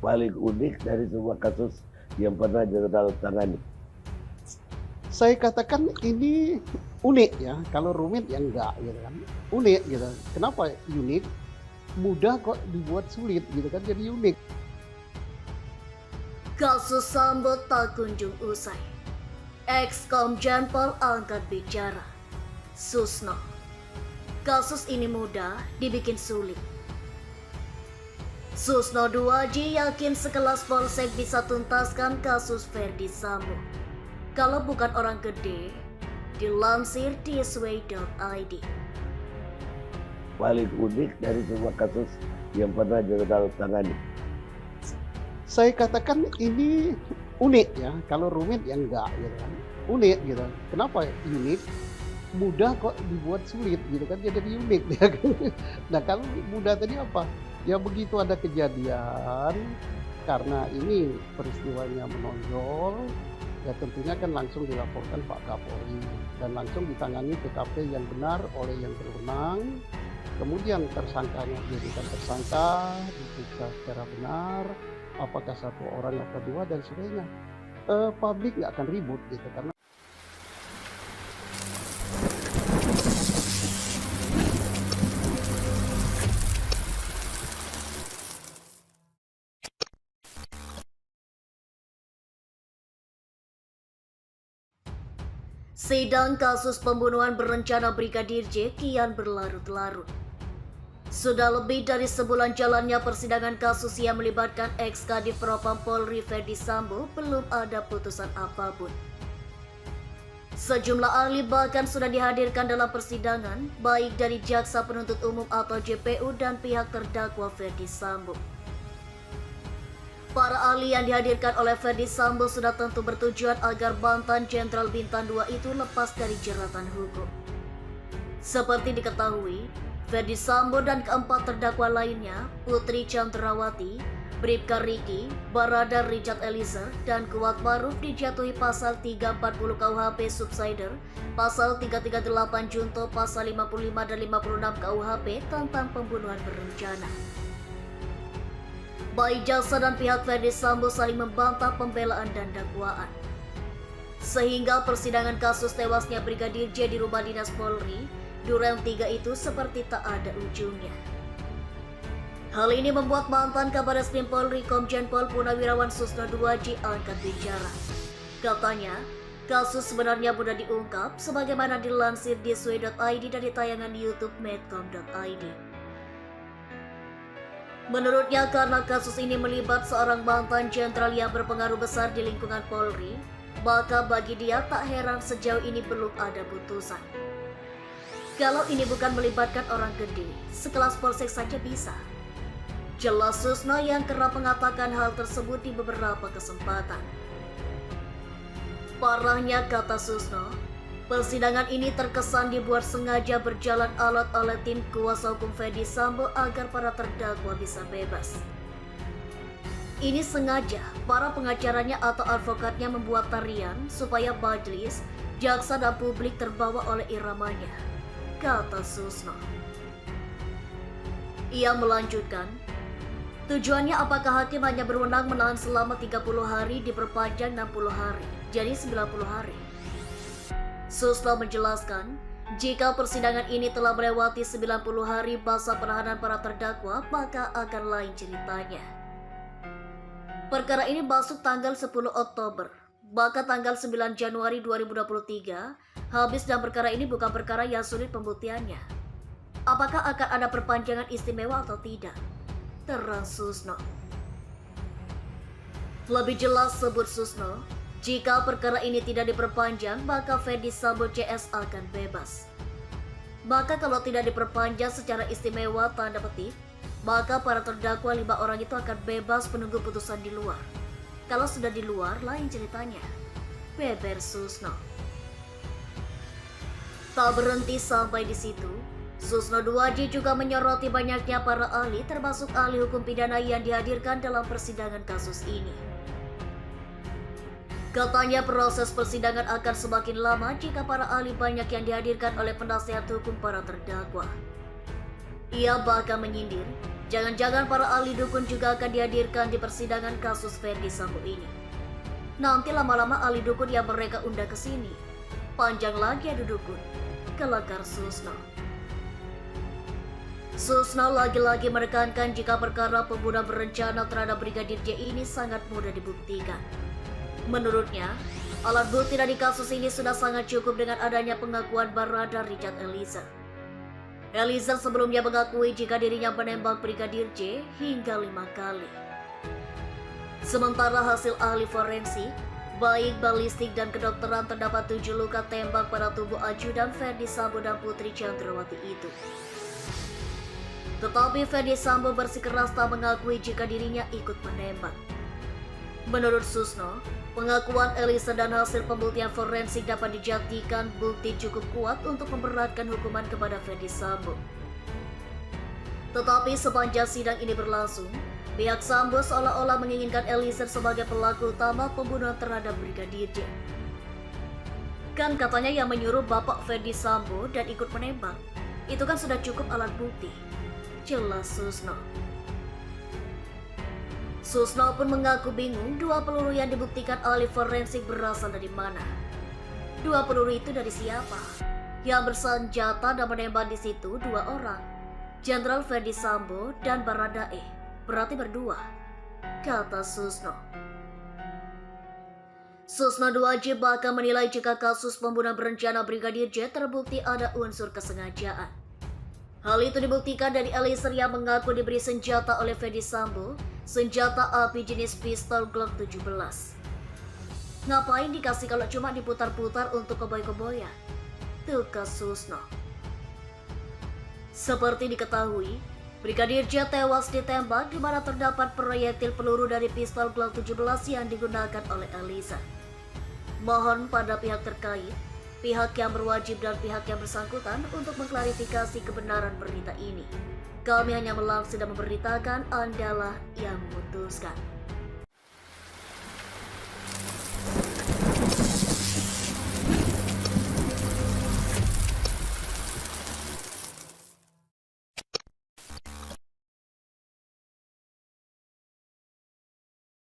paling unik dari semua kasus yang pernah Jenderal tangani? Saya katakan ini unik ya, kalau rumit ya enggak gitu kan. Unik gitu. Kenapa unik? Mudah kok dibuat sulit gitu kan, jadi unik. Kasus Sambo tak kunjung usai. Ex-Komjen Pol angkat bicara. Susno. Kasus ini mudah dibikin sulit. Susno 2J yakin sekelas Polsek bisa tuntaskan kasus Ferdi Sambo. Kalau bukan orang gede, dilansir di sway.id. Paling unik dari semua kasus yang pernah Jenderal tangani? Saya katakan ini unik ya, kalau rumit ya enggak gitu kan. Unik gitu. Kenapa unik? Mudah kok dibuat sulit gitu kan, jadi unik ya kan. Nah kalau mudah tadi apa? Ya begitu ada kejadian, karena ini peristiwanya menonjol, ya tentunya kan langsung dilaporkan Pak Kapolri dan langsung ditangani TKP yang benar oleh yang berwenang. Kemudian tersangkanya dijadikan tersangka, diperiksa secara benar, apakah satu orang atau dua dan sebagainya. Publik nggak akan ribut gitu karena Sidang kasus pembunuhan berencana Brigadir J kian berlarut-larut. Sudah lebih dari sebulan jalannya persidangan kasus yang melibatkan ex-Kadif Propam Polri Ferdi Sambo belum ada putusan apapun. Sejumlah ahli bahkan sudah dihadirkan dalam persidangan, baik dari Jaksa Penuntut Umum atau JPU dan pihak terdakwa Ferdi Sambo. Para ahli yang dihadirkan oleh Ferdi Sambo sudah tentu bertujuan agar mantan Jenderal Bintang 2 itu lepas dari jeratan hukum. Seperti diketahui, Ferdi Sambo dan keempat terdakwa lainnya, Putri Chandrawati, Bribka Riki, Barada Richard Eliezer, dan Kuat Maruf dijatuhi pasal 340 KUHP Subsider, pasal 338 Junto, pasal 55 dan 56 KUHP tentang pembunuhan berencana. Baik jaksa dan pihak Ferdi Sambo saling membantah pembelaan dan dakwaan. Sehingga persidangan kasus tewasnya Brigadir J di rumah dinas Polri, Duren 3 itu seperti tak ada ujungnya. Hal ini membuat mantan Kabar Eskrim Polri Komjen Pol Purnawirawan Susno 2J angkat bicara. Katanya, kasus sebenarnya mudah diungkap sebagaimana dilansir di sway.id dari tayangan YouTube medcom.id. Menurutnya karena kasus ini melibat seorang mantan jenderal yang berpengaruh besar di lingkungan Polri, maka bagi dia tak heran sejauh ini belum ada putusan. Kalau ini bukan melibatkan orang gede, sekelas Polsek saja bisa. Jelas Susno yang kerap mengatakan hal tersebut di beberapa kesempatan. Parahnya kata Susno, persidangan ini terkesan dibuat sengaja berjalan alat oleh tim kuasa hukum Ferdi Sambo agar para terdakwa bisa bebas. Ini sengaja para pengacaranya atau advokatnya membuat tarian supaya majelis, jaksa dan publik terbawa oleh iramanya, kata Susno. Ia melanjutkan, tujuannya apakah hakim hanya berwenang menahan selama 30 hari diperpanjang 60 hari, jadi 90 hari. Susno menjelaskan, jika persidangan ini telah melewati 90 hari masa penahanan para terdakwa, maka akan lain ceritanya. Perkara ini masuk tanggal 10 Oktober, maka tanggal 9 Januari 2023, habis dan perkara ini bukan perkara yang sulit pembuktiannya. Apakah akan ada perpanjangan istimewa atau tidak? Terang Susno. Lebih jelas sebut Susno, jika perkara ini tidak diperpanjang, maka Ferdi Sambo CS akan bebas. Maka kalau tidak diperpanjang secara istimewa tanda petik, maka para terdakwa 5 orang itu akan bebas menunggu putusan di luar. Kalau sudah di luar, lain ceritanya. Beber Susno. Tak berhenti sampai di situ, Susno 2J juga menyoroti banyaknya para ahli termasuk ahli hukum pidana yang dihadirkan dalam persidangan kasus ini. Katanya proses persidangan akan semakin lama jika para ahli banyak yang dihadirkan oleh penasihat hukum para terdakwa. Ia bahkan menyindir, Jangan-jangan para ahli dukun juga akan dihadirkan di persidangan kasus Ferdi Sambo ini. Nanti lama-lama ahli dukun yang mereka undang ke sini. Panjang lagi adu dukun. Kelakar Susno. Susno lagi-lagi menekankan jika perkara pembunuhan berencana terhadap Brigadir J ini sangat mudah dibuktikan. Menurutnya, alat bukti dari kasus ini sudah sangat cukup dengan adanya pengakuan Barada Richard Eliezer. Eliezer sebelumnya mengakui jika dirinya menembak Brigadir J hingga 5 kali. Sementara hasil ahli forensik, baik balistik dan kedokteran terdapat 7 luka tembak pada tubuh ajudan Ferdi Sambo dan Putri Chandrawati itu. Tetapi Ferdi Sambo bersikeras tak mengakui jika dirinya ikut menembak. Menurut Susno, pengakuan Eliezer dan hasil pembuktian forensik dapat dijadikan bukti cukup kuat untuk memberatkan hukuman kepada Ferdi Sambo. Tetapi sepanjang sidang ini berlangsung, pihak Sambo seolah-olah menginginkan Eliezer sebagai pelaku utama pembunuhan terhadap Brigadir J. Kan katanya yang menyuruh Bapak Ferdi Sambo dan ikut menembak, itu kan sudah cukup alat bukti. Jelas Susno. Susno pun mengaku bingung 2 peluru yang dibuktikan ahli forensik berasal dari mana. 2 peluru itu dari siapa? Yang bersenjata dan menembak di situ 2 orang, Jenderal Ferdi Sambo dan Baradae. Berarti berdua, kata Susno. Susno wajib bahkan menilai jika kasus pembunuhan berencana Brigadir J terbukti ada unsur kesengajaan. Hal itu dibuktikan dari Eliezer yang mengaku diberi senjata oleh Ferdi Sambo, senjata api jenis pistol Glock 17. Ngapain dikasih kalau cuma diputar-putar untuk koboi-koboyan? Tukas Susno. Seperti diketahui, Brigadir J tewas ditembak di mana terdapat proyektil peluru dari pistol Glock 17 yang digunakan oleh Eliezer. Mohon pada pihak terkait, pihak yang berwajib dan pihak yang bersangkutan untuk mengklarifikasi kebenaran berita ini. Kami hanya melangsung dan memberitakan, Andalah yang memutuskan.